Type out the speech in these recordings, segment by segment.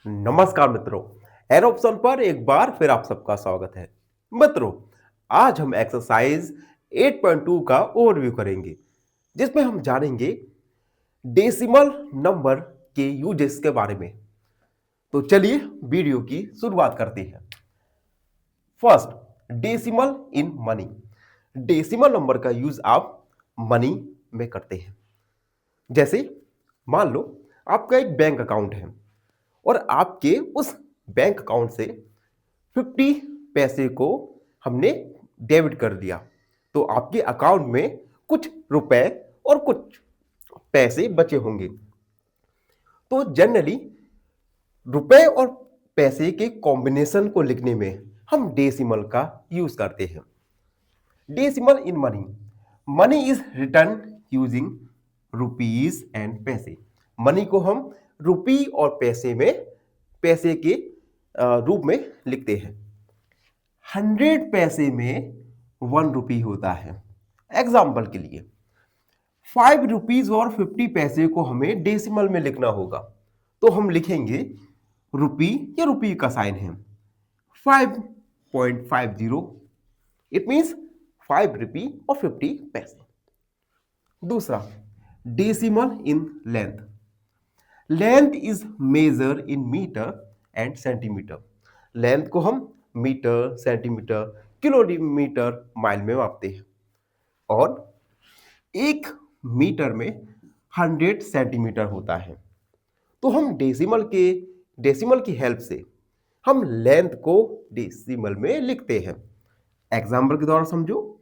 नमस्कार मित्रों। An option पर एक बार फिर आप सबका स्वागत है। मित्रों, आज हम एक्सरसाइज 8.2 का ओवरव्यू करेंगे, जिसमें हम जानेंगे डेसिमल नंबर के यूजेस के बारे में। तो चलिए वीडियो की शुरुआत करते हैं। First, decimal in money. Decimal number का यूज आप मनी में करते हैं। जैसे मान लो आपका एक बैंक अकाउंट है और आपके उस बैंक अकाउंट से 50 पैसे को हमने डेबिट कर दिया, तो आपके अकाउंट में कुछ रुपए और कुछ पैसे बचे होंगे। तो जनरली रुपए और पैसे के कॉम्बिनेशन को लिखने में हम डेसिमल का यूज करते हैं। Decimal in money. Money is return using rupees and पैसे। मनी को हम रुपी और पैसे में पैसे के रूप में लिखते हैं। 100 पैसे में 1 रुपी होता है। एग्जाम्पल के लिए 5 रुपीज और 50 पैसे को हमें डेसिमल में लिखना होगा, तो हम लिखेंगे रुपी, या रुपी का साइन है 5.50। इट मींस 5 रुपी और 50 पैसे। दूसरा, decimal in length. Length is measure in metre and centimetre. Length को हम मीटर, सेंटीमीटर, किलोमीटर, माइल में मापते हैं। और एक मीटर में 100 सेंटीमीटर होता है। तो हम डेसिमल की हेल्प से हम लेंथ को डेसिमल में लिखते हैं। एग्जाम्पल के द्वारा समझो,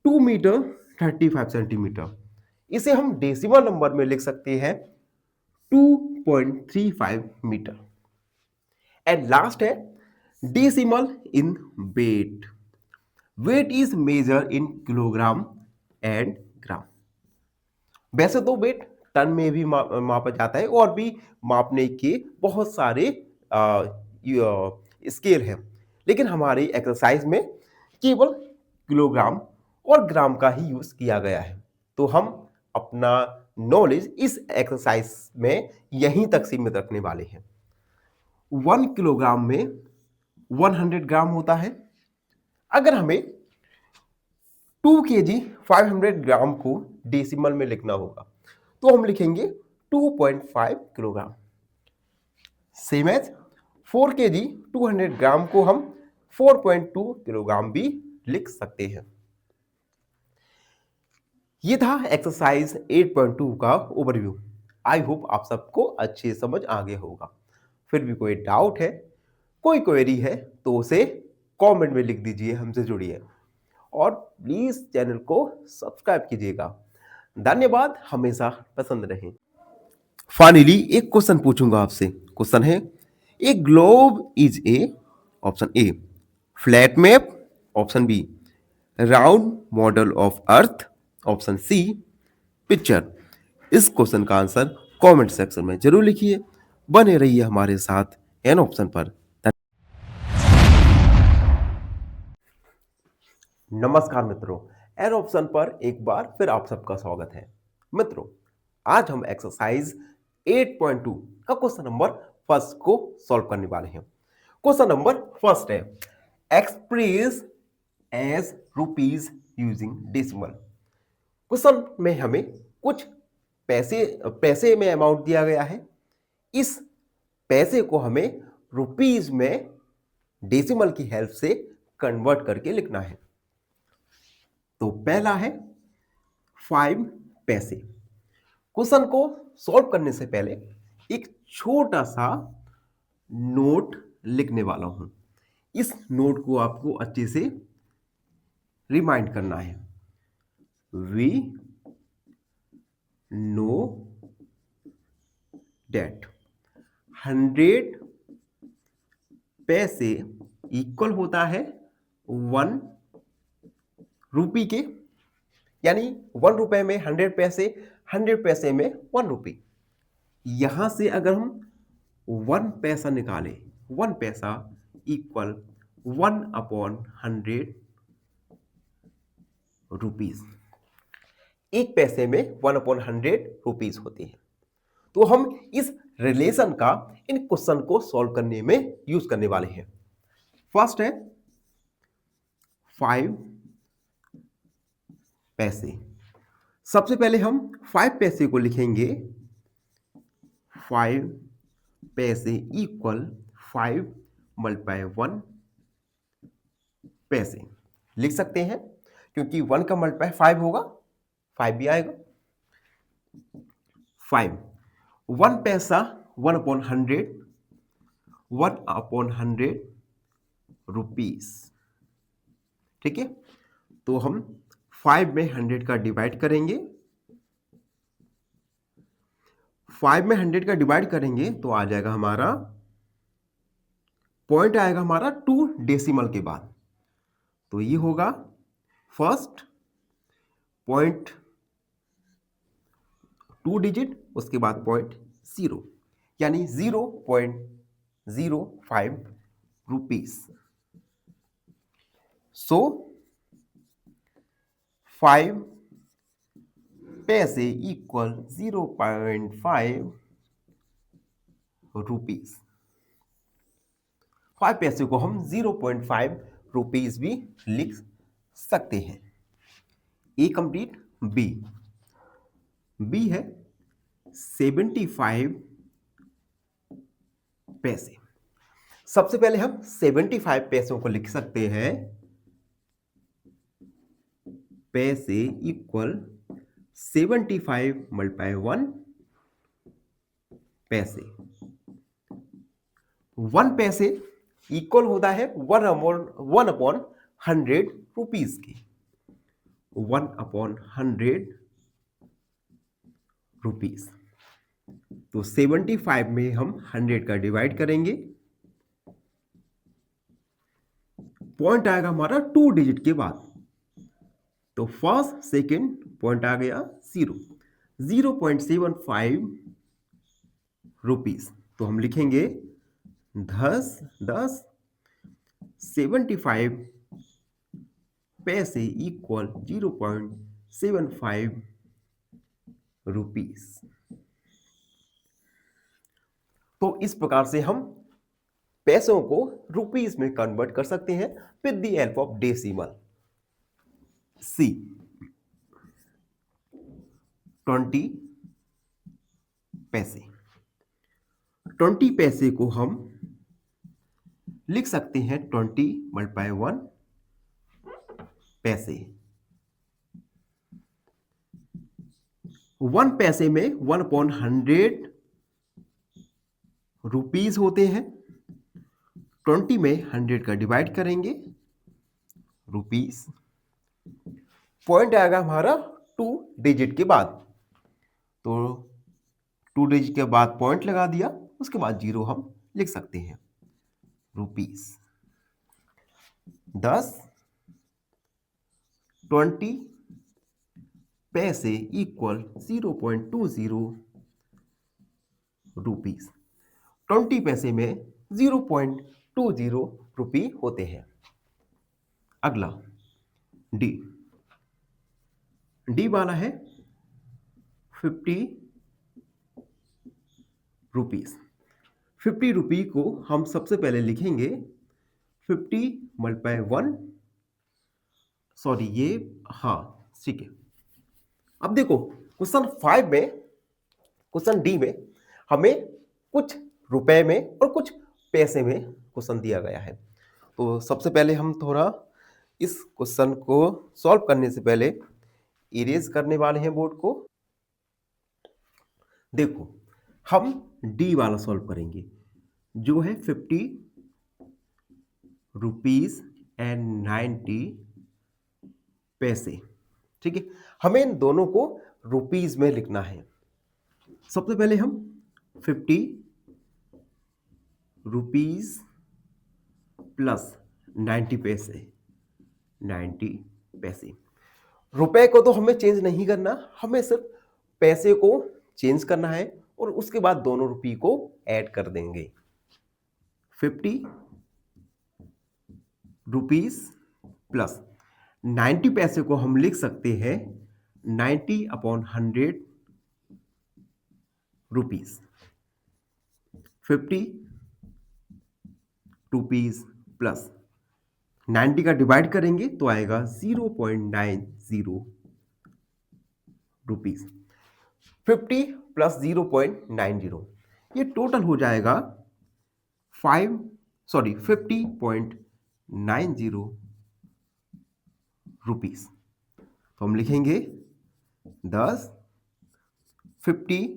2 मीटर 35 सेंटीमीटर। इसे हम डेसिमल नंबर में लिख सकते हैं 2.35 मीटर। एंड लास्ट है decimal in weight. Weight is measure in kilogram and gram. वैसे तो वेट टन में भी मापा जाता है, और भी मापने के बहुत सारे स्केल हैं, लेकिन हमारी एक्सरसाइज में केवल किलोग्राम और ग्राम का ही यूज किया गया है। तो हम अपना नॉलेज इस एक्सरसाइज में यहीं तक सीमित रखने वाले हैं। 1 किलोग्राम में 100 ग्राम होता है। अगर हमें 2 kg 500 ग्राम को डेसिमल में लिखना होगा, तो हम लिखेंगे 2.5 किलोग्राम। सेम एज 4 kg 200 ग्राम को हम 4.2 किलोग्राम भी लिख सकते हैं। ये था एक्सरसाइज 8.2 का ओवरव्यू। आई होप आप सबको अच्छे समझ आ गया होगा। फिर भी कोई डाउट है, कोई क्वेरी है, तो उसे कमेंट में लिख दीजिए, हमसे जुड़िए और प्लीज चैनल को सब्सक्राइब कीजिएगा। धन्यवाद, हमेशा पसंद रहें। फाइनली एक क्वेश्चन पूछूंगा आपसे। क्वेश्चन है, a globe is a, option A flat map, option B round model of earth, option C picture. इस क्वेश्चन का आंसर कमेंट सेक्शन में जरूर लिखिए। बने रहिए हमारे साथ एन ऑप्शन पर। नमस्कार मित्रों, एन ऑप्शन पर एक बार फिर आप सबका स्वागत है। मित्रों, आज हम एक्सरसाइज 8.2 का क्वेश्चन नंबर फर्स्ट को सॉल्व करने वाले हैं। क्वेश्चन नंबर फर्स्ट है, express as rupees using decimal. Question में हमें कुछ पैसे में अमाउंट दिया गया है। इस पैसे को हमें रुपीज में डेसिमल की हेल्प से कन्वर्ट करके लिखना है। तो पहला है 5 पैसे। क्वेश्चन को सॉल्व करने से पहले एक छोटा सा नोट लिखने वाला हूं। इस नोट को आपको अच्छे से रिमाइंड करना है। वी नो डेट 100 पैसे इक्वल होता है 1 रुपी के, यानी 1 रुपए में 100 पैसे, 100 पैसे में 1 रुपी। यहां से अगर हम 1 पैसा निकालें, 1 पैसा इक्वल 1/100 रुपीज। 1 पैसे में 1/100 रुपीज होते हैं। तो हम इस रिलेशन का इन क्वेश्चन को सॉल्व करने में यूज करने वाले हैं। फर्स्ट है 5 पैसे। सबसे पहले हम 5 पैसे को लिखेंगे 5 पैसे इक्वल 5 मल्टीप्लाई 1 पैसे लिख सकते हैं, क्योंकि 1 का मल्टीप्लाई 5 होगा, 5 भी आएगा। 5 1 पैसा 1 अपॉन 100, 1 अपॉन 100 रुपीस। ठीक है, तो हम 5 में 100 का डिवाइड करेंगे। 5 में 100 का डिवाइड करेंगे तो आ जाएगा हमारा, पॉइंट आएगा हमारा 2 डेसिमल के बाद, तो ये होगा फर्स्ट पॉइंट 2 डिजिट, उसके बाद पॉइंट 0, यानी 0.05 रुपीस। सो 5 पैसे इक्वल 0.5 रुपीस। 5 पैसे को हम 0.5 रुपीस भी लिख सकते हैं। ए कंप्लीट। बी है 75 पैसे। सबसे पहले हम 75 पैसों को लिख सकते हैं, पैसे इक्वल 75 मल्टीप्लाई 1 पैसे। 1 पैसे इक्वल होता है 1 अपॉन 100 रुपीस के। 1 अपॉन 100 रुपीस, तो 75 में हम 100 का डिवाइड करेंगे, पॉइंट आएगा हमारा 2 डिजिट के बाद, तो फर्स्ट सेकंड पॉइंट आ गया 0.75 रुपीस। तो हम लिखेंगे 10 75 पैसे इक्वल 0.75 रुपीस। तो इस प्रकार से हम पैसों को रुपीस में कन्वर्ट कर सकते हैं with the help of decimal. C 20 पैसे। 20 पैसे को हम लिख सकते हैं 20 मल्टीप्लाई 1 पैसे। 1 पैसे में 1 अपॉन 100 रुपीस होते हैं। 20 में 100 का डिवाइड करेंगे, रुपीस, पॉइंट आएगा हमारा 2 डिजिट के बाद, तो 2 डिजिट के बाद पॉइंट लगा दिया, उसके बाद 0 हम लिख सकते हैं, रुपीस। 20 पैसे इक्वल 0.20 रुपीस। 20 पैसे में 0.20 रुपी होते हैं। अगला डी वाला है 50 रुपीस। 50 रुपी को हम सबसे पहले लिखेंगे 50 मल्टीप्लाई 1, सॉरी ये, हाँ ठीक है। अब देखो क्वेश्चन 5 में, क्वेश्चन डी में हमें कुछ रुपए में और कुछ पैसे में क्वेश्चन दिया गया है। तो सबसे पहले हम थोड़ा इस क्वेश्चन को सॉल्व करने से पहले इरेज करने वाले हैं बोर्ड को। देखो हम डी वाला सॉल्व करेंगे, जो है 50 रुपीस एंड 90 पैसे। ठीक है, हमें इन दोनों को रुपीस में लिखना है। सबसे पहले हम 50 रुपीस प्लस 90 पैसे, 90 पैसे। रुपए को तो हमें चेंज नहीं करना, हमें सिर्फ पैसे को चेंज करना है और उसके बाद दोनों रुपये को ऐड कर देंगे। 50 रुपीस प्लस 90 पैसे को हम लिख सकते हैं 90 अपॉन 100 रुपीज। 50 रुपीज प्लस 90 का डिवाइड करेंगे तो आएगा 0.90 रुपीज। 50 प्लस 0.90 ये टोटल हो जाएगा 50.90 रुपीज। तो हम लिखेंगे 10 50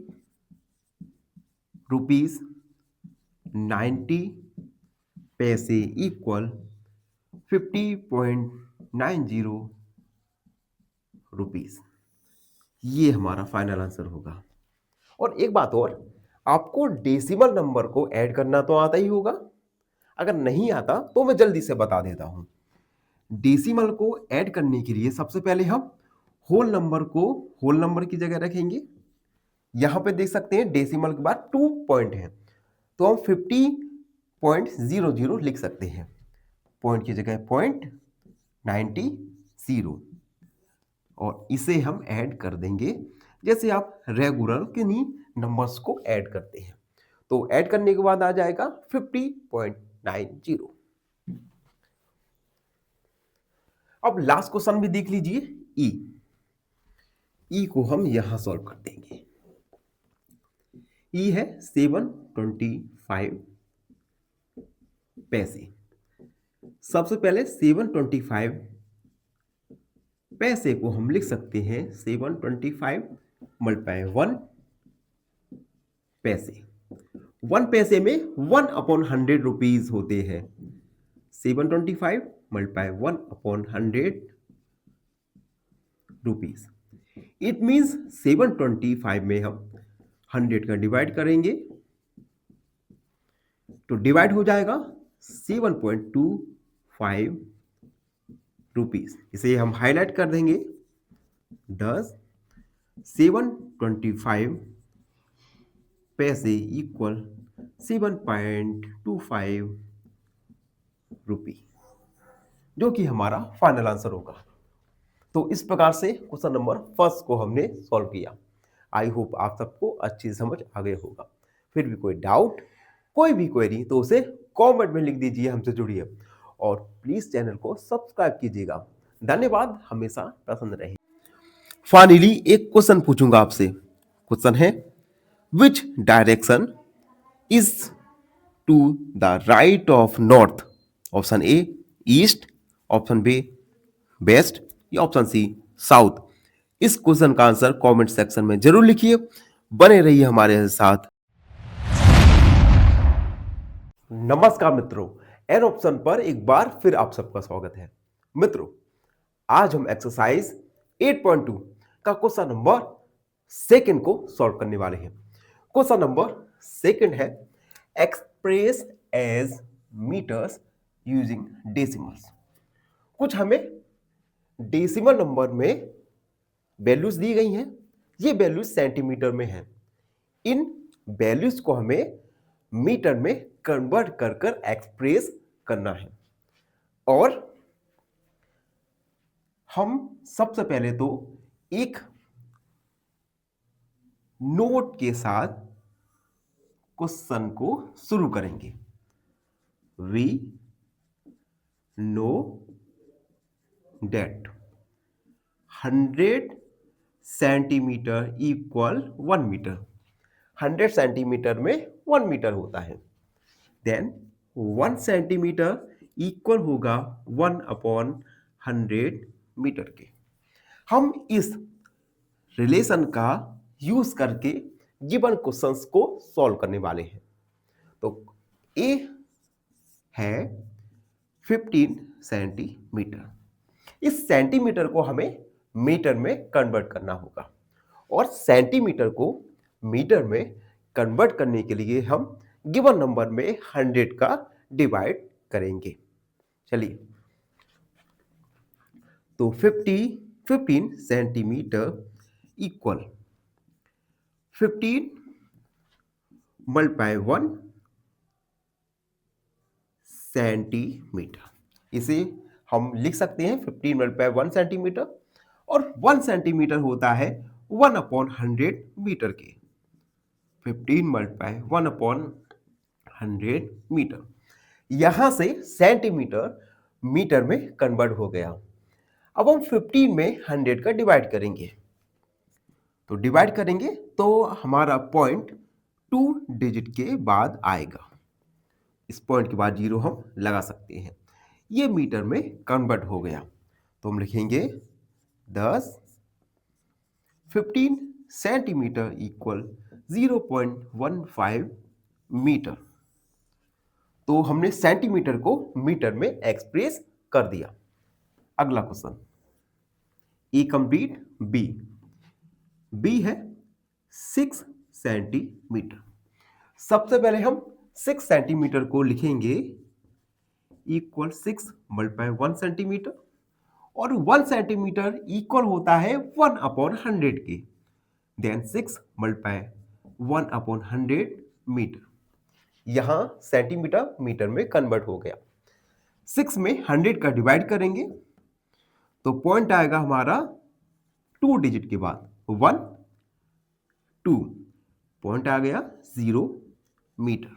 रुपीज 90 पैसे इक्वल 50.90 रुपीज। ये हमारा फाइनल आंसर होगा। और एक बात और, आपको डेसिमल नंबर को ऐड करना तो आता ही होगा। अगर नहीं आता तो मैं जल्दी से बता देता हूं। डेसिमल को ऐड करने के लिए सबसे पहले हम होल नंबर को होल नंबर की जगह रखेंगे। यहां पे देख सकते हैं डेसिमल के बाद 2 पॉइंट है, तो हम 50.00 लिख सकते हैं। पॉइंट की जगह .90 और इसे हम ऐड कर देंगे जैसे आप रेगुलर किन्हीं नंबर्स को ऐड करते हैं। तो ऐड करने के बाद आ जाएगा 50.90। अब लास्ट क्वेश्चन भी देख लीजिए। ई को हम यहां सॉल्व कर देंगे। ई है 725 पैसे। सबसे पहले 725 पैसे को हम लिख सकते हैं 725 मल्टीप्लाई 1 पैसे। 1 पैसे में 1/100 रुपीज होते हैं। 725 मल्टीप्लाई 1/100 रुपीज। इट मीन्स 725 में हम 100 का डिवाइड करेंगे तो डिवाइड हो जाएगा 7.25 रुपीज। इसे हम हाईलाइट कर देंगे। 10 725 पैसे इक्वल 7.25 रुपी, जो कि हमारा फाइनल आंसर होगा। तो इस प्रकार से क्वेश्चन नंबर फर्स्ट को हमने सॉल्व किया। आई होप आप सबको अच्छी समझ आ गई होगा। फिर भी कोई डाउट, कोई भी क्वेरी तो उसे कमेंट में लिख दीजिए, हमसे जुड़िए और प्लीज चैनल को सब्सक्राइब कीजिएगा। धन्यवाद, हमेशा प्रसन्न रहिए। फाइनली एक क्वेश्चन पूछूंगा आपसे। क्वेश्चन है, which direction is to the right of north? Option A east, option B west या ऑप्शन सी साउथ। इस क्वेश्चन का आंसर कमेंट सेक्शन में जरूर लिखिए। बने रहिए हमारे साथ। नमस्कार मित्रों, एन ऑप्शन पर एक बार फिर आप सबका स्वागत है। मित्रों, आज हम एक्सरसाइज 8.2 का क्वेश्चन नंबर सेकंड को सॉल्व करने वाले हैं। क्वेश्चन नंबर सेकंड है, express as metres using decimals. कुछ हमें डेसिमल नंबर में वैल्यूज दी गई हैं। ये वैल्यूज सेंटीमीटर में हैं। इन वैल्यूज को हमें मीटर में कन्वर्ट कर कर एक्सप्रेस करना है। और हम सबसे पहले तो एक नोट के साथ क्वेश्चन को शुरू करेंगे। We know that 100 centimetre equal 1 metre. 100 centimetre में 1 मीटर होता है। देन 1 सेंटीमीटर इक्वल होगा 1/100 मीटर के। हम इस रिलेशन का यूज करके गिवन क्वेश्चंस को सॉल्व करने वाले हैं। तो ए है 15 सेंटीमीटर। इस सेंटीमीटर को हमें मीटर में कन्वर्ट करना होगा और सेंटीमीटर को मीटर में कन्वर्ट करने के लिए हम गिवन नंबर में 100 का डिवाइड करेंगे। चलिए, तो 15 सेंटीमीटर इक्वल 15 मल्टीप्लाई 1 सेंटीमीटर। इसे हम लिख सकते हैं 15 मल्टीप्लाई 1 सेंटीमीटर, और 1 सेंटीमीटर होता है 1/100 मीटर के। 15 मल्टीप्लाई 1/100 मीटर। यहां से सेंटीमीटर मीटर में कन्वर्ट हो गया। अब हम 15 में 100 का डिवाइड करेंगे, तो डिवाइड करेंगे तो हमारा पॉइंट 2 डिजिट के बाद आएगा। इस पॉइंट के बाद जीरो हम लगा सकते हैं। ये मीटर में कन्वर्ट हो गया, तो हम लिखेंगे 10 15 सेंटीमीटर इक्वल 0.15 मीटर। तो हमने सेंटीमीटर को मीटर में एक्सप्रेस कर दिया। अगला क्वेश्चन, ए कंप्लीट बी। बी है 6 सेंटीमीटर। सबसे पहले हम 6 सेंटीमीटर को लिखेंगे इक्वल 6 मल्टीप्लाई 1 सेंटीमीटर, और 1 सेंटीमीटर इक्वल होता है 1/100 के। Then 6 multiply 1/100 metre. यहां सेंटीमीटर मीटर में कन्वर्ट हो गया। 6 में 100 का डिवाइड करेंगे तो पॉइंट आएगा हमारा 2 डिजिट के बाद 1 2, पॉइंट आ गया 0 मीटर।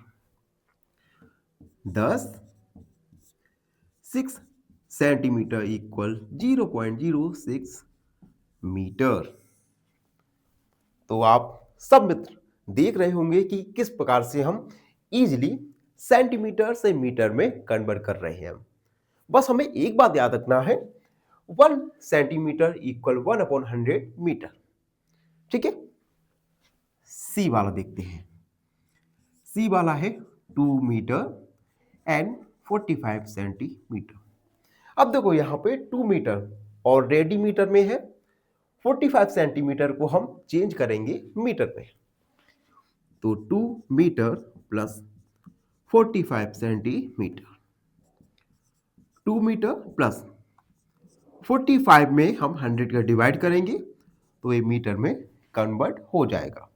10 6 centimetre equal 0.06 metre. तो आप सब मित्र देख रहे होंगे कि किस प्रकार से हम इजीली सेंटीमीटर से मीटर में कन्वर्ट कर रहे हैं। बस हमें एक बात याद रखना है, 1 सेंटीमीटर इक्वल 1/100 मीटर। ठीक है, सी वाला देखते हैं। सी वाला है 2 मीटर एंड 45 सेंटीमीटर। अब देखो यहां पे 2 मीटर ऑलरेडी मीटर में है, 45 सेंटीमीटर को हम चेंज करेंगे मीटर में। तो 2 metre plus 45 centimetre, 2 metre plus 45 में हम 100 का डिवाइड करेंगे तो ये मीटर में कन्वर्ट हो जाएगा।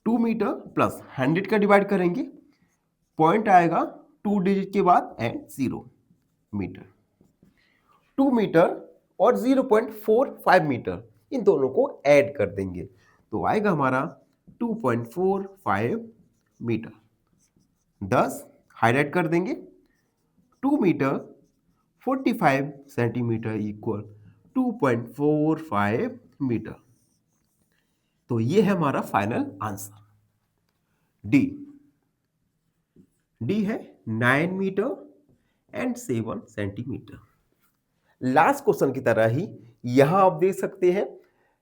2 मीटर प्लस 100 का डिवाइड करेंगे, पॉइंट आएगा 2 डिजिट के बाद एंड 0 मीटर। 2 मीटर और 0.45 मीटर, इन दोनों को ऐड कर देंगे तो आएगा हमारा 2.45 मीटर। 10 हाईलाइट कर देंगे। 2 मीटर 45 सेंटीमीटर इक्वल 2.45 मीटर। तो ये है हमारा फाइनल आंसर। डी। डी है 9 metre and 7 centimetre. Last question की तरह ही यहां आप देख सकते हैं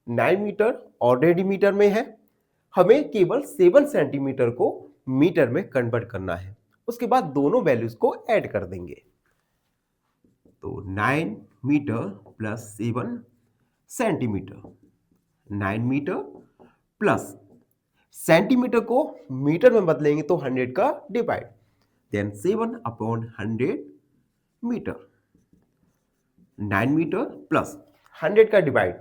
9 मीटर ऑलरेडी मीटर में है, हमें केवल 7 सेंटीमीटर को मीटर में कन्वर्ट करना है। उसके बाद दोनों वैल्यूज को ऐड कर देंगे। तो 9 metre plus 7 centimetre, 9 metre plus centimetre को मीटर में बदलेंगे तो 100 का divide, then 7/100 metre. 9 metre plus 100 का डिवाइड,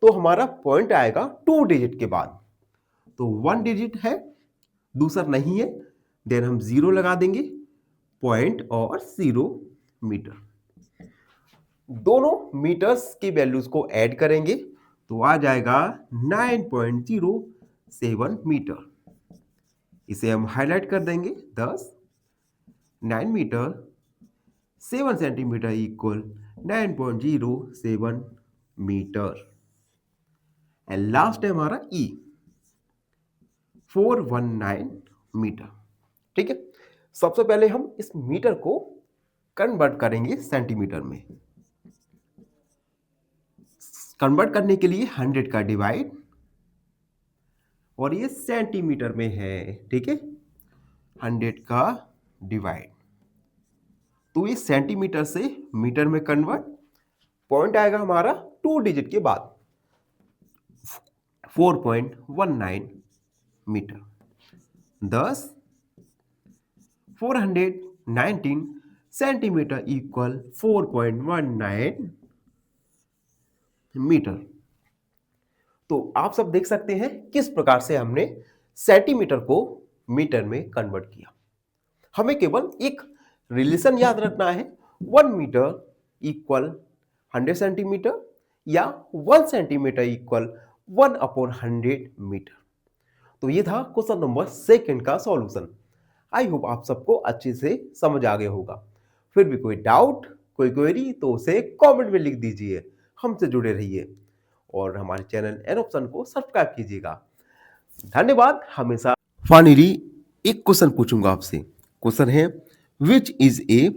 तो हमारा पॉइंट आएगा 2 डिजिट के बाद। तो 1 डिजिट है, दूसरा नहीं है, देन हम 0 लगा देंगे, पॉइंट और 0 मीटर। दोनों मीटर्स की वैल्यूज को ऐड करेंगे तो आ जाएगा 9.07 मीटर। इसे हम हाईलाइट कर देंगे 10। 9 metre 7 centimetre equal 9.07 metre. And last है हमारा ई 419 मीटर। ठीक है, सबसे पहले हम इस मीटर को कन्वर्ट करेंगे सेंटीमीटर में। कन्वर्ट करने के लिए 100 का डिवाइड, और ये सेंटीमीटर में है। ठीक है, 100 का डिवाइड, तो ये सेंटीमीटर से मीटर में कन्वर्ट, पॉइंट आएगा हमारा 2 डिजिट के बाद 4.19 मीटर। 10 419 centimetre equal 4.19 metre. तो आप सब देख सकते हैं किस प्रकार से हमने सेंटीमीटर को मीटर में कन्वर्ट किया। हमें केवल एक रिलेशन याद रखना है, 1 मीटर इक्वल 100 सेंटीमीटर या 1 सेंटीमीटर इक्वल 1/100 मीटर। तो ये था क्वेश्चन नंबर सेकंड का सॉल्यूशन। आई होप आप सबको अच्छे से समझ आ गया होगा। फिर भी कोई डाउट, कोई क्वेरी तो उसे कमेंट में लिख दीजिए। हमसे जुड़े रहिए और हमारे चैनल एन ऑप्शन को सब्सक्राइब कीजिएगा। धन्यवाद हमेशा। फाइनली एक क्वेश्चन पूछूंगा आपसे। क्वेश्चन है, which is a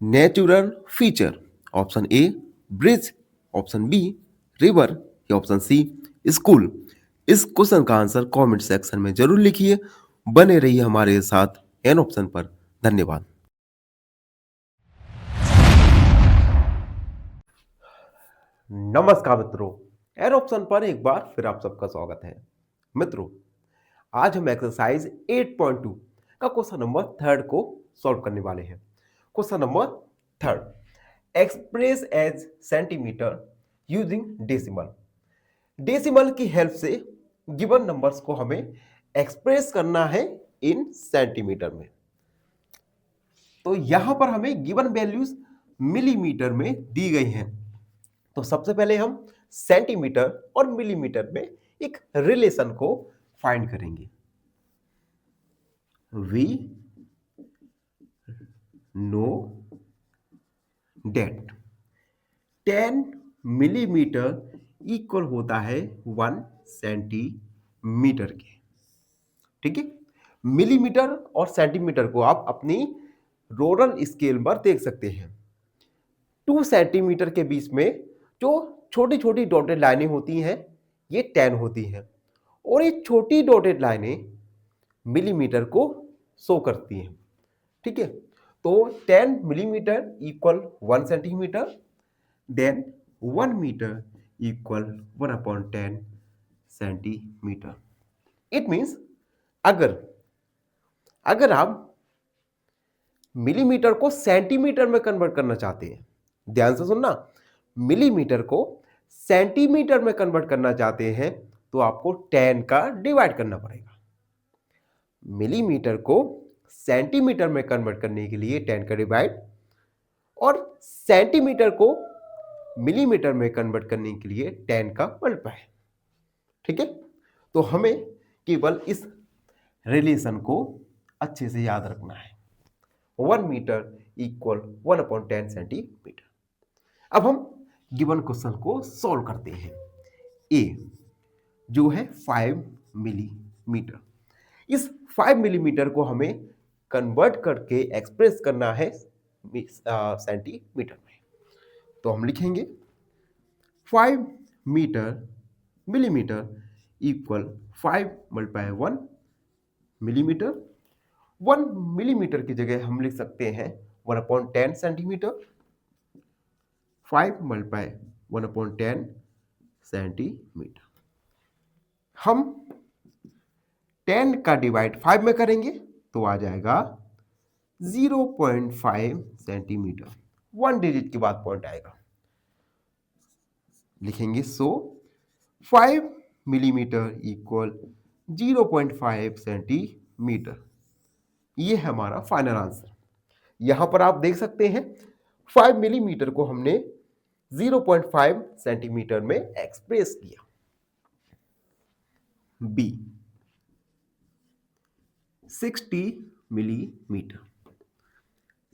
natural feature? Option A bridge, option B river या ऑप्शन सी स्कूल। इस क्वेश्चन का आंसर कमेंट सेक्शन में जरूर लिखिए। बने रहिए हमारे साथ एन ऑप्शन पर। धन्यवाद। नमस्कार मित्रों, एन ऑप्शन पर एक बार फिर आप सबका स्वागत है। मित्रों, आज हम एक्सरसाइज 8.2 का क्वेश्चन नंबर थर्ड को सॉल्व करने वाले हैं। Question number third, express as centimetre using decimal. Decimal की हेल्प से गिवन नंबर्स को हमें एक्सप्रेस करना है इन सेंटीमीटर में। तो यहां पर हमें गिवन वैल्यूज मिलीमीटर में दी गई हैं। तो सबसे पहले हम सेंटीमीटर और मिलीमीटर में एक रिलेशन को फाइंड करेंगे। We know that 10 millimetre equal होता है 1 सेंटीमीटर के। ठीक है, मिलीमीटर और सेंटीमीटर को आप अपनी रोलर स्केल पर देख सकते हैं। 2 सेंटीमीटर के बीच में जो छोटी छोटी डॉटेड लाइनें होती हैं, ये 10 होती हैं और ये छोटी डॉटेड लाइनें मिलीमीटर को शो करती हैं। ठीक है, तो 10 millimetre equal 1 centimetre, then 1 metre equal 1/10 centimetre. It means अगर आप मिलीमीटर को सेंटीमीटर में कन्वर्ट करना चाहते हैं, ध्यान से सुनना, मिलीमीटर को सेंटीमीटर में कन्वर्ट करना चाहते हैं तो आपको 10 का डिवाइड करना पड़ेगा। मिलीमीटर को सेंटीमीटर में कन्वर्ट करने के लिए 10 का डिवाइड, और सेंटीमीटर को मिलीमीटर में कन्वर्ट करने के लिए 10 का मल्टीप्लाई। ठीक है, तो हमें केवल इस रिलेशन को अच्छे से याद रखना है। 1 मीटर इक्वल 1/10 सेंटीमीटर। अब हम गिवन क्वेश्चन को सॉल्व करते हैं। ए जो है 5 मिलीमीटर, इस 5 मिलीमीटर को हमें कन्वर्ट करके एक्सप्रेस करना है सेंटीमीटर में। तो हम लिखेंगे 5 millimetre equal 5 multiply 1 millimetre. 1 millimetre की जगह हम लिख सकते हैं 1/10 सेंटीमीटर। 5 multiply 1/10 centimetre. हम 10 का डिवाइड 5 में करेंगे तो आ जाएगा 0.5 सेंटीमीटर। 1 डिजिट के बाद पॉइंट आएगा, लिखेंगे सो 5 मिलीमीटर इक्वल 0.5 सेंटीमीटर। ये है हमारा फाइनल आंसर। यहां पर आप देख सकते हैं 5 मिलीमीटर को हमने 0.5 सेंटीमीटर में एक्सप्रेस किया। B 60 millimetre.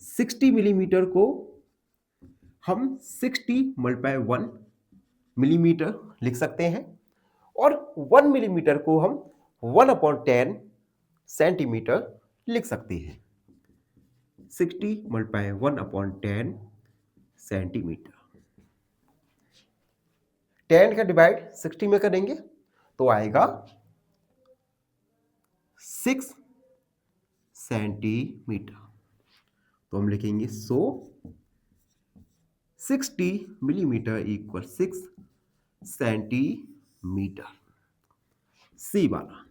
60 मिलीमीटर को हम 60 मल्टीप्लाई 1 मिलीमीटर लिख सकते हैं, और 1 मिलीमीटर को हम 1/10 सेंटीमीटर लिख सकते हैं। 60 मल्टीप्लाई 1/10 सेंटीमीटर। 10 का डिवाइड 60 में करेंगे तो आएगा 6 सेंटीमीटर। तो हम लिखेंगे सो 60 मिलीमीटर इक्वल 6 सेंटीमीटर। सी वाला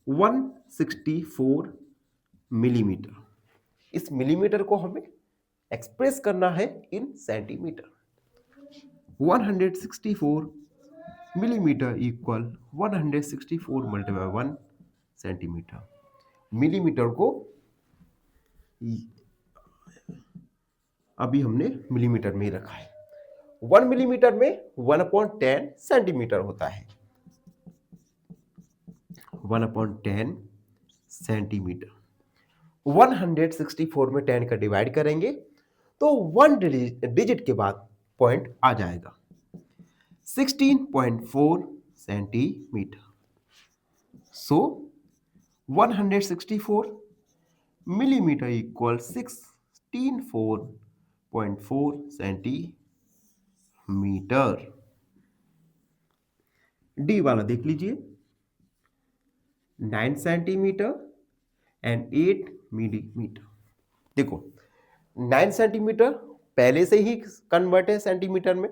164 मिलीमीटर। इस मिलीमीटर को हमें एक्सप्रेस करना है इन centimetre. 164 millimetre equal 164 multiply 1 centimetre. Millimetre को अभी हमने मिलीमीटर में ही रखा है। 1 मिलीमीटर में 1/10 सेंटीमीटर होता है। 1/10 सेंटीमीटर। 164 में 10 का डिवाइड करेंगे तो 1 डिजिट के बाद पॉइंट आ जाएगा 16.4 सेंटीमीटर। सो 164 मिलीमीटर इक्वल 16.4 सेंटीमीटर। डी वाला देख लीजिए 9 सेंटीमीटर एंड 8 मिलीमीटर। देखो 9 सेंटीमीटर पहले से ही कन्वर्ट है सेंटीमीटर में।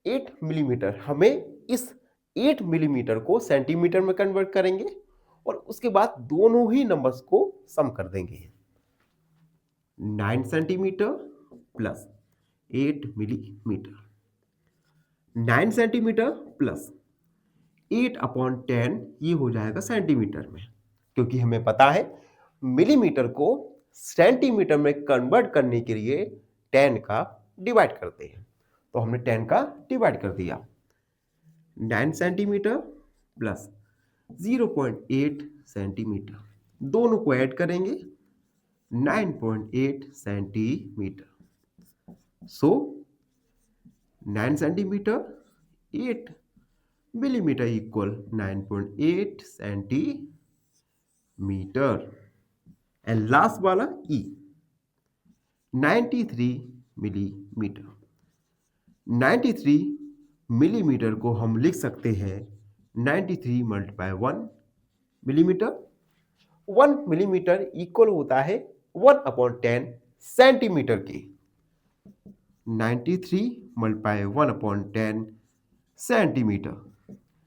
8 मिलीमीटर हमें इस 8 मिलीमीटर को सेंटीमीटर में कन्वर्ट करेंगे और उसके बाद दोनों ही नंबर्स को सम कर देंगे। 9 centimetre plus 8 millimetre. 9 centimetre plus 8/10 ये हो जाएगा सेंटीमीटर में, क्योंकि हमें पता है मिलीमीटर को सेंटीमीटर में कन्वर्ट करने के लिए 10 का डिवाइड करते हैं, तो हमने 10 का डिवाइड कर दिया। 9 सेंटीमीटर प्लस 0.8 सेंटीमीटर, दोनों को ऐड करेंगे 9.8 centimetre. So 9 centimetre 8 millimetre equal 9.8 centimetre. And last वाला ई 93 मिलीमीटर। 93 मिलीमीटर को हम लिख सकते हैं 93 मल्टीप्लाई 1 मिलीमीटर। 1 मिलीमीटर इक्वल होता है 1/10 सेंटीमीटर की। 93 मल्टीप्लाई 1/10 सेंटीमीटर।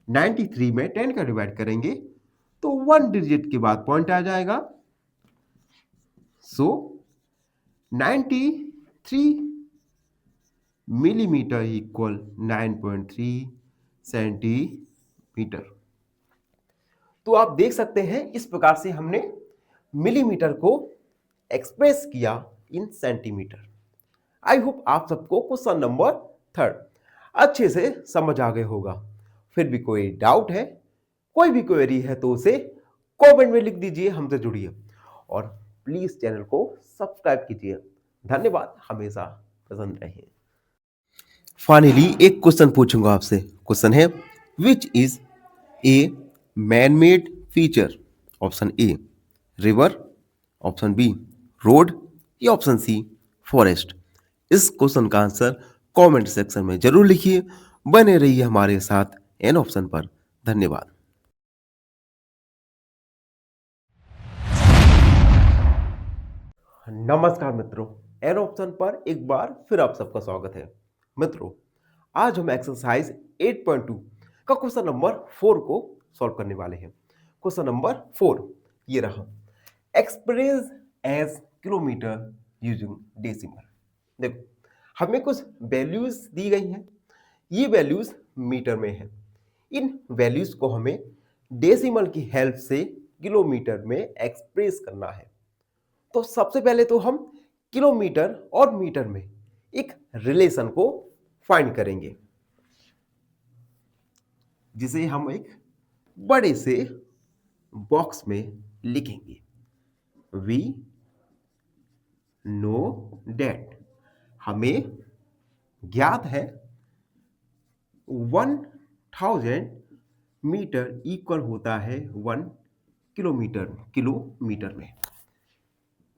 93 में 10 का डिवाइड करेंगे तो 1 डिजिट के बाद पॉइंट आ जाएगा। सो 93 मिलीमीटर इक्वल 9.3 सेंटीमीटर। तो आप देख सकते हैं इस प्रकार से हमने मिलीमीटर को एक्सप्रेस किया इन सेंटीमीटर। आई होप आप सबको क्वेश्चन नंबर 3 अच्छे से समझ आ गया होगा। फिर भी कोई डाउट है, कोई भी क्वेरी है तो उसे कमेंट में लिख दीजिए, हमसे जुड़िए और प्लीज चैनल को सब्सक्राइब कीजिए। धन्यवाद, हमेशा पसंद रहिए। फाइनली एक क्वेश्चन पूछूंगा आपसे। क्वेश्चन है which is a man made feature? Option A river, option B road या ऑप्शन सी फॉरेस्ट। इस क्वेश्चन का आंसर कमेंट सेक्शन में जरूर लिखिए। बने रहिए हमारे साथ एन ऑप्शन पर। धन्यवाद। नमस्कार मित्रों, एन ऑप्शन पर एक बार फिर आप सबका स्वागत है। मित्रों, आज हम एक्सरसाइज 8.2 का क्वेश्चन नंबर 4 को सॉल्व करने वाले हैं। क्वेश्चन नंबर 4 ये रहा, express as kilometre using decimal. देखो हमें कुछ वैल्यूज दी गई हैं, ये वैल्यूज मीटर में है। इन वैल्यूज को हमें डेसिमल की हेल्प से किलोमीटर में एक्सप्रेस करना है। तो सबसे पहले तो हम किलोमीटर और मीटर में एक रिलेशन को फाइंड करेंगे, जिसे हम एक बड़े से बॉक्स में लिखेंगे। वी नो दैट, हमें ज्ञात है 1000 मीटर इक्वल होता है 1 किलोमीटर में।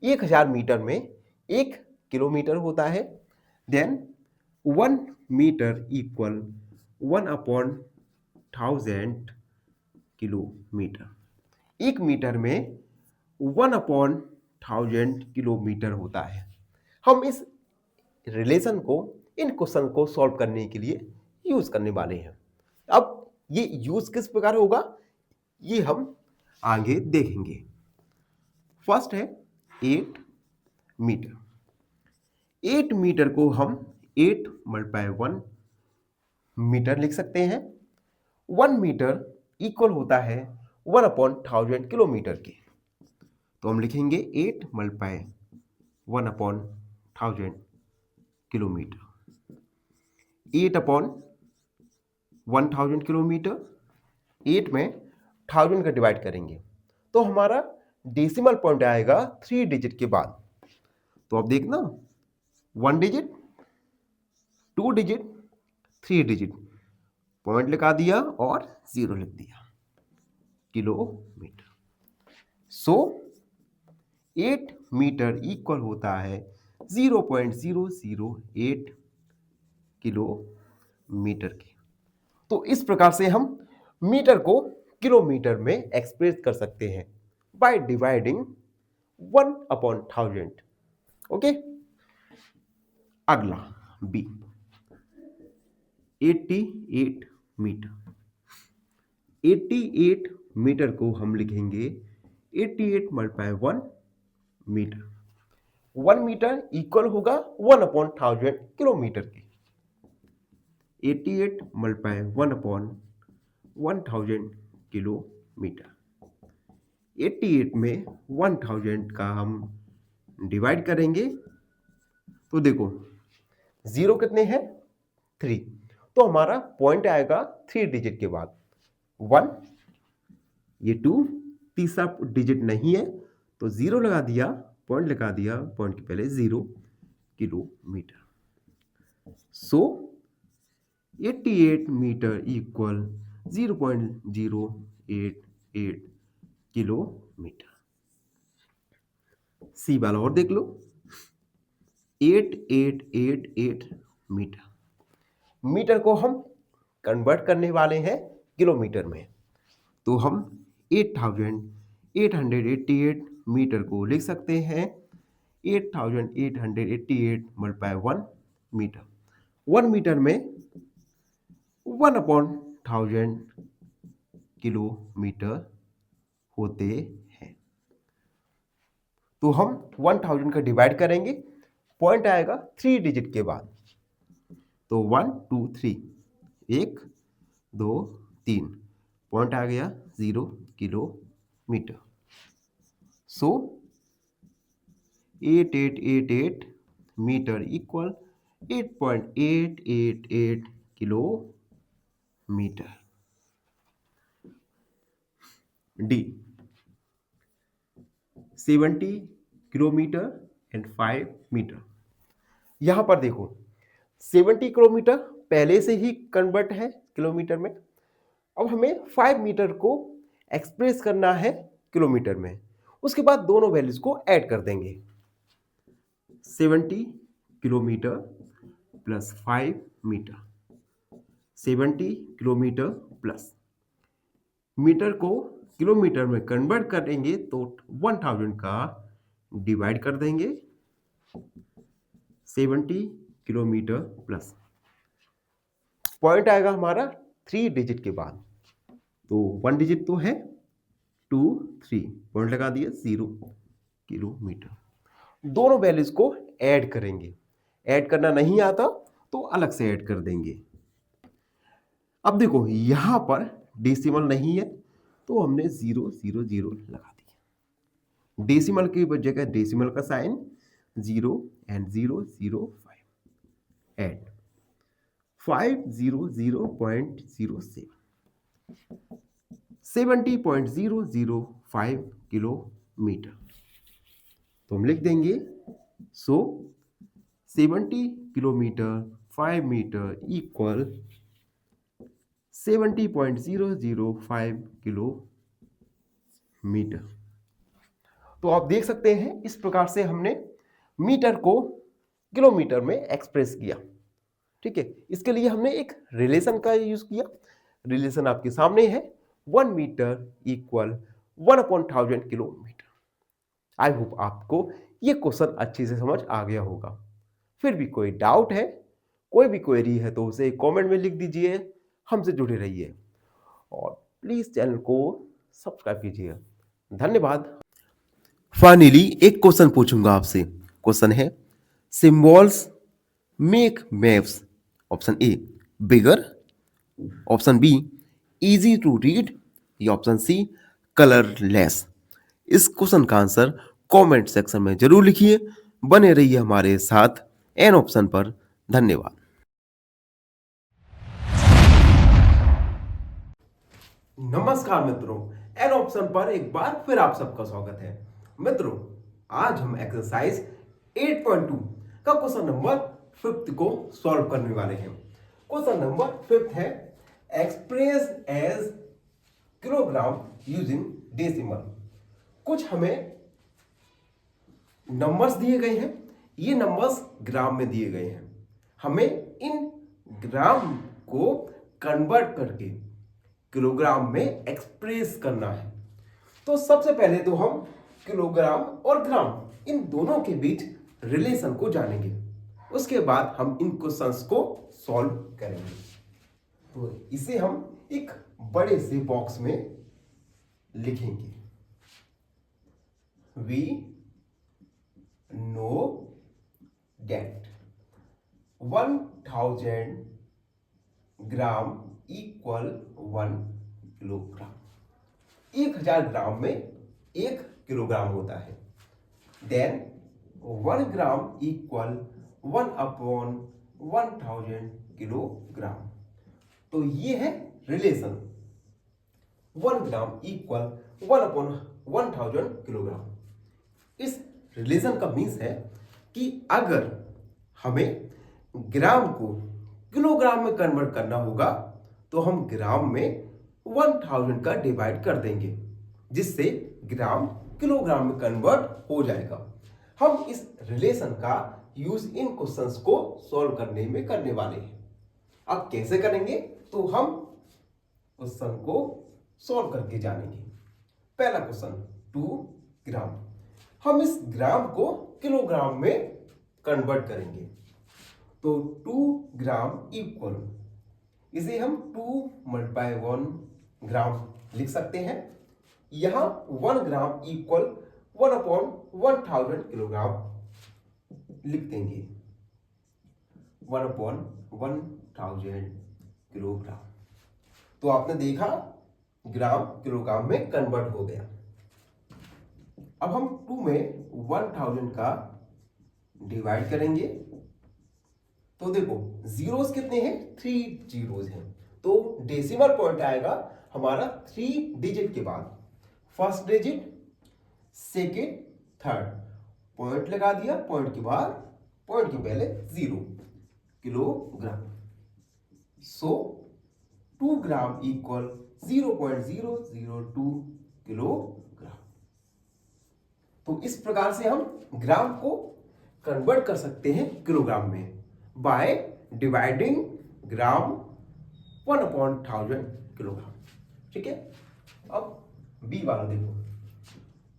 1000 मीटर में 1 किलोमीटर होता है। Then 1 metre equal 1/1000 kilometre. 1 metre में 1/1000 किलोमीटर होता है। हम इस रिलेशन को इन क्वेश्चन को सॉल्व करने के लिए यूज करने वाले हैं। अब ये यूज किस प्रकार होगा ये हम आगे देखेंगे। फर्स्ट है 8 मीटर। 8 मीटर को हम 8 मल्टीप्लाई 1 मीटर लिख सकते हैं। 1 मीटर इक्वल होता है 1/1000 किलोमीटर के। तो हम लिखेंगे 8 मल्टीप्लाई 1/1000 किलोमीटर। 8/1000 किलोमीटर, 8 में 1000 का डिवाइड करेंगे तो हमारा डेसिमल पॉइंट आएगा 3 डिजिट के बाद। तो अब देखना 1 डिजिट, 2 डिजिट, 3 डिजिट, पॉइंट लगा दिया और 0 लिख दिया, किलोमीटर। सो 8 मीटर इक्वल होता है 0.008 किलोमीटर के। तो इस प्रकार से हम मीटर को किलोमीटर में एक्सप्रेस कर सकते हैं बाय डिवाइडिंग 1/1000। ओके, अगला बी 88 मीटर। 88 मीटर को हम लिखेंगे 88 मल्टीप्लाई 1 मीटर। 1 मीटर इक्वल होगा 1/1000 किलोमीटर के। 88 मल्टीप्लाई 1/1000 किलोमीटर। 88 में 1000 का हम डिवाइड करेंगे तो देखो 0 कितने हैं 3, तो हमारा पॉइंट आएगा 3 डिजिट के बाद 1, ये 2, तीसरा डिजिट नहीं है तो 0 लगा दिया, पॉइंट लगा दिया, पॉइंट के पहले 0, किलोमीटर। सो 88 मीटर इक्वल 0.088 किलोमीटर। सी वाला और देख लो 8888 मीटर। मीटर को हम कन्वर्ट करने वाले हैं किलोमीटर में, तो हम 8888 मीटर को लिख सकते हैं 8888 मल्टीप्लाई 1 मीटर। 1 मीटर में 1/1000 किलोमीटर होते हैं। तो हम 1000 का डिवाइड करेंगे, पॉइंट आएगा 3 डिजिट के बाद, तो 1 2 3, 1 2 3, पॉइंट आ गया 0 kilometre. So 8888 metre equal 8.888 kilometre. D 70 kilometre and 5 metre. यहां पर देखो 70 किलोमीटर पहले से ही कन्वर्ट है किलोमीटर में। अब हमें 5 मीटर को एक्सप्रेस करना है किलोमीटर में, उसके बाद दोनों वैल्यूज को ऐड कर देंगे। 70 kilometre plus 5 metre, 70 kilometre plus metre को किलोमीटर में कन्वर्ट करेंगे तो 1000 का डिवाइड कर देंगे 70 किलोमीटर प्लस, पॉइंट आएगा हमारा 3 डिजिट के बाद, तो 1 डिजिट तो है 2 3, पॉइंट लगा दिया 0 किलोमीटर। दोनों वैल्यूज को ऐड करेंगे, ऐड करना नहीं आता तो अलग से ऐड कर देंगे। अब देखो यहां पर डेसिमल नहीं है तो हमने 0 0 0 लगा दिया, डेसिमल की जगह डेसिमल का साइन 0 एंड 0 0 5 एड 500.07 70.005 किलोमीटर। तो हम लिख देंगे सो 70 किलोमीटर 5 मीटर इक्वल 70.005 किलोमीटर। तो आप देख सकते हैं इस प्रकार से हमने मीटर को किलोमीटर में एक्सप्रेस किया। ठीक है, इसके लिए हमने एक रिलेशन का यूज किया। रिलेशन आपके सामने है 1 metre equal 1/1000 kilometre. I hope आपको ये क्वेश्चन अच्छे से समझ आ गया होगा। फिर भी कोई डाउट है, कोई भी क्वेरी है तो उसे कमेंट में लिख दीजिए। हमसे जुड़े रहिए और प्लीज चैनल को सब्सक्राइब कीजिए। धन्यवाद। फाइनली एक क्वेश्चन पूछूंगा आपसे। क्वेश्चन है symbols make maps option A bigger, option B easy to read या ऑप्शन सी कलरलेस। इस क्वेश्चन का आंसर कमेंट सेक्शन में जरूर लिखिए। बने रहिए हमारे साथ एन ऑप्शन पर। धन्यवाद। नमस्कार मित्रों, एन ऑप्शन पर एक बार फिर आप सबका स्वागत है। मित्रों, आज हम एक्सरसाइज 8.2 का क्वेश्चन नंबर 5 को सॉल्व करने वाले हैं। क्वेश्चन नंबर 5 है express as kilogram using decimal. कुछ हमें नंबर्स दिए गए हैं, ये नंबर्स ग्राम में दिए गए हैं। हमें इन ग्राम को कन्वर्ट करके किलोग्राम में एक्सप्रेस करना है। तो सबसे पहले तो हम किलोग्राम और ग्राम इन दोनों के बीच रिलेशन को जानेंगे, उसके बाद हम इन क्वेश्चंस को सॉल्व करेंगे। तो इसे हम एक बड़े से बॉक्स में लिखेंगे। We know that 1000 gram equal 1 kilogram. 1000 gram में 1 किलोग्राम होता है। Then 1 gram equal 1/1000 kilogram. तो ये है रिलेशन, 1 ग्राम इक्वल 1/1000 किलोग्राम। इस रिलेशन का मीन्स है कि अगर हमें ग्राम को किलोग्राम में कन्वर्ट करना होगा तो हम ग्राम में 1000 का डिवाइड कर देंगे, जिससे ग्राम किलोग्राम में कन्वर्ट हो जाएगा। हम इस रिलेशन का यूज इन क्वेश्चंस को सॉल्व करने में करने वाले हैं। अब कैसे करेंगे तो हम क्वेश्चन को सॉल्व करके जानेंगे। पहला क्वेश्चन 2 ग्राम। हम इस ग्राम को किलोग्राम में कन्वर्ट करेंगे। तो 2 ग्राम इक्वल, इसे हम 2 × 1 ग्राम लिख सकते हैं। यहां 1 ग्राम इक्वल 1/1000 किलोग्राम लिख देंगे। 1/1000 किलोग्राम। तो आपने देखा ग्राम किलोग्राम में कन्वर्ट हो गया। अब हम 2 में 1000 का डिवाइड करेंगे। तो देखो जीरोस कितने हैं, 3 जीरोस हैं। तो डेसिमल पॉइंट आएगा हमारा 3 डिजिट के बाद, first digit, second, third. Point लगा दिया, पॉइंट के बाद, पॉइंट के पहले 0, किलोग्राम। सो 2 ग्राम इक्वल 0.002 किलोग्राम। तो इस प्रकार से हम ग्राम को कन्वर्ट कर सकते हैं किलोग्राम में बाय डिवाइडिंग ग्राम 1/1000 किलोग्राम। ठीक है। अब बी वाला देखो,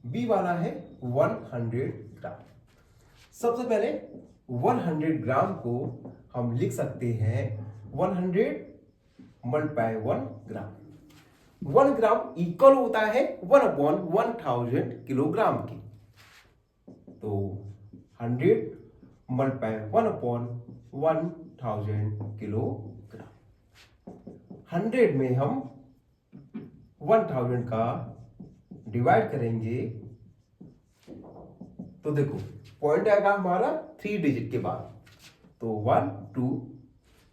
बी वाला है 100 ग्राम। सबसे पहले 100 ग्राम को हम लिख सकते हैं 100 × 1 ग्राम। 1 ग्राम इक्वल होता है 1/1000 किलोग्राम के। तो 100 × 1/1000 किलोग्राम। 100 में हम 1000 का डिवाइड करेंगे। तो देखो पॉइंट आएगा हमारा 3 डिजिट के बाद। तो 1, 2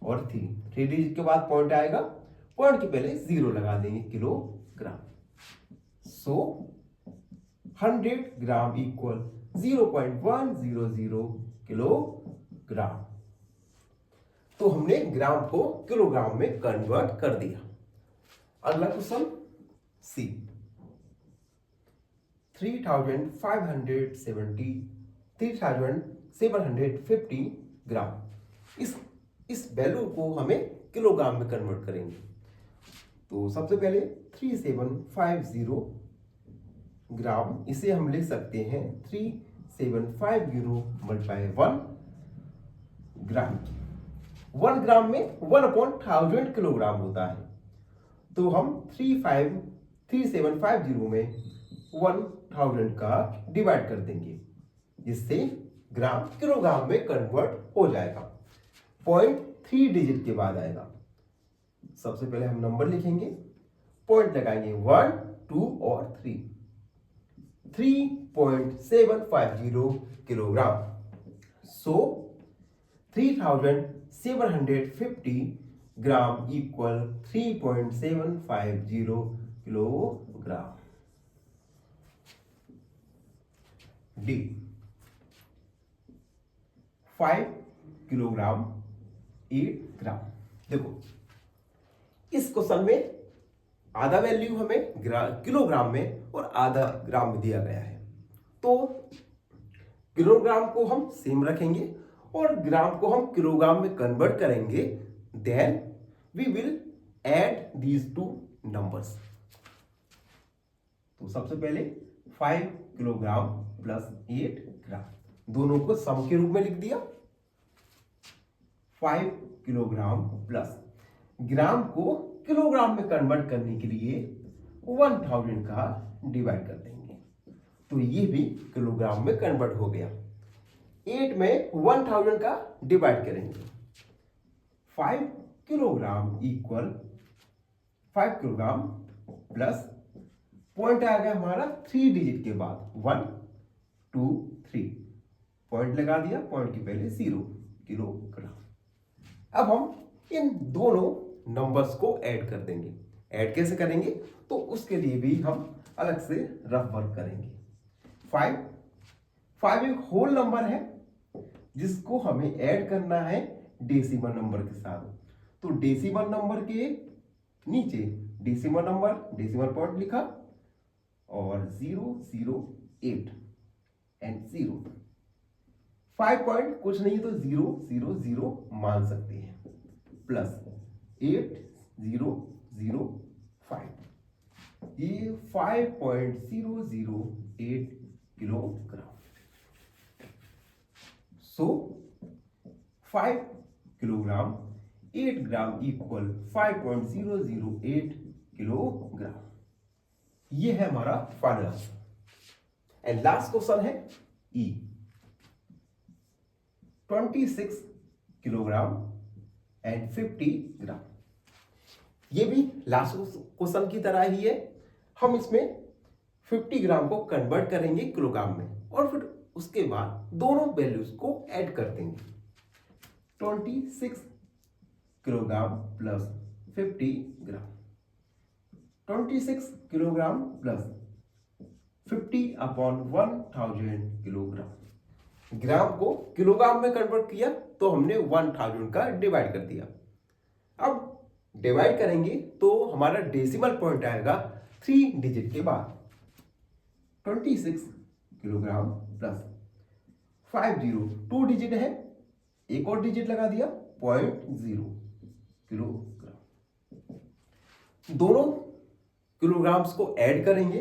और 3, 3 डिजिट के बाद पॉइंट आएगा, पॉइंट के पहले 0 लगा देंगे, किलोग्राम। सो 100 ग्राम इक्वल 0.100 किलोग्राम। तो हमने ग्राम को किलोग्राम में कन्वर्ट कर दिया। अगला क्वेश्चन सी, 3750 ग्राम। इस वैल्यू को हमें किलोग्राम में कन्वर्ट करेंगे। तो सबसे पहले 3750 ग्राम, इसे हम लिख सकते हैं 3750 × 1 ग्राम। 1 ग्राम में 1/1000 किलोग्राम होता है। तो हम 3750 में 1000 का डिवाइड कर देंगे, जिससे ग्राम किलोग्राम में कन्वर्ट हो जाएगा। पॉइंट 3 डिजिट के बाद आएगा। सबसे पहले हम नंबर लिखेंगे, पॉइंट लगाएंगे 1, 2 और 3। 3.750 किलोग्राम। सो 3750 ग्राम इक्वल 3.750 किलोग्राम। डी 5 किलोग्राम 8 ग्राम। देखो इस क्वेश्चन में आधा वैल्यू हमें किलोग्राम में और आधा ग्राम में दिया गया है, तो किलोग्राम को हम सेम रखेंगे और ग्राम को हम किलोग्राम में कन्वर्ट करेंगे। Then we will add these two numbers. तो सबसे पहले 5 किलोग्राम प्लस 8 ग्राम, दोनों को सम के रूप में लिख दिया। 5 किलोग्राम प्लस ग्राम को किलोग्राम में कन्वर्ट करने के लिए 1000 का डिवाइड कर देंगे, तो ये भी किलोग्राम में कन्वर्ट हो गया। 8 में 1000 का डिवाइड करेंगे। 5 kilogram equal 5 kilogram plus point आ गया हमारा 3 डिजिट के बाद 1 2 3, पॉइंट लगा दिया, पॉइंट के पहले 0 किलोग्राम। अब हम इन दोनों नंबर्स को ऐड कर देंगे। ऐड कैसे करेंगे, तो उसके लिए भी हम अलग से रफ वर्क करेंगे। 5 एक होल नंबर है जिसको हमें ऐड करना है डेसिमल नंबर के साथ। तो डेसिमल नंबर के नीचे डेसिमल नंबर, डेसिमल पॉइंट लिखा और 008 एंड 0। 5 पॉइंट कुछ नहीं तो 000 मान सकते हैं, प्लस 8005, ये 5.008 किलोग्राम। सो 5 किलोग्राम 8 ग्राम इक्वल 5.008 किलोग्राम। ये है हमारा final answer. And last question है ई 26 किलोग्राम एंड 50 ग्राम। ये भी लास्ट क्वेश्चन की तरह ही है। हम इसमें 50 ग्राम को कन्वर्ट करेंगे किलोग्राम में और फिर उसके बाद दोनों वैल्यूज को ऐड कर देंगे। 26 किलोग्राम प्लस 50 ग्राम, 26 किलोग्राम प्लस 50/1000 किलोग्राम। ग्राम को किलोग्राम में कन्वर्ट किया तो हमने 1000 का डिवाइड कर दिया। अब डिवाइड करेंगे तो हमारा डेसिमल पॉइंट आएगा 3 डिजिट के बाद। 26 किलोग्राम प्लस 50, 2 डिजिट है, एक और डिजिट लगा दिया 0.0 किलोग्राम। दोनों किलोग्राम्स को ऐड करेंगे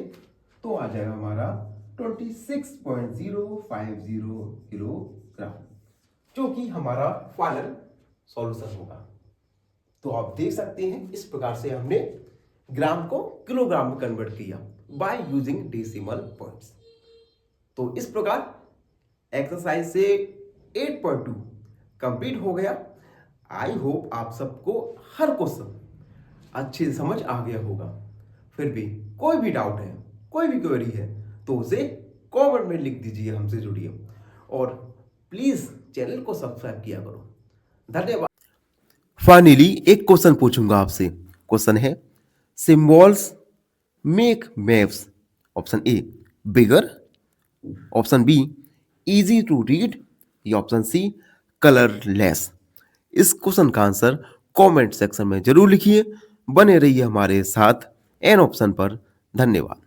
तो आ जाएगा हमारा 26.050 किलोग्राम, जो कि हमारा फाइनल सॉल्यूशन होगा। तो आप देख सकते हैं इस प्रकार से हमने ग्राम को किलोग्राम में कन्वर्ट किया बाय यूजिंग डेसिमल पॉइंट्स। तो इस प्रकार एक्सरसाइज से 8.2 कंप्लीट हो गया। आई होप आप सबको हर क्वेश्चन अच्छे से समझ आ गया होगा। फिर भी कोई भी डाउट है, कोई भी क्वेरी है तो उसे कमेंट में लिख दीजिए, हमसे जुड़िए और प्लीज चैनल को सब्सक्राइब किया करो। धन्यवाद। फाइनली एक क्वेश्चन पूछूंगा आपसे। क्वेश्चन है symbols make maps. Option A bigger, option B easy to read या ऑप्शन सी कलरलेस। इस क्वेश्चन का आंसर कमेंट सेक्शन में जरूर लिखिए। बने रहिए हमारे साथ एन ऑप्शन पर। धन्यवाद।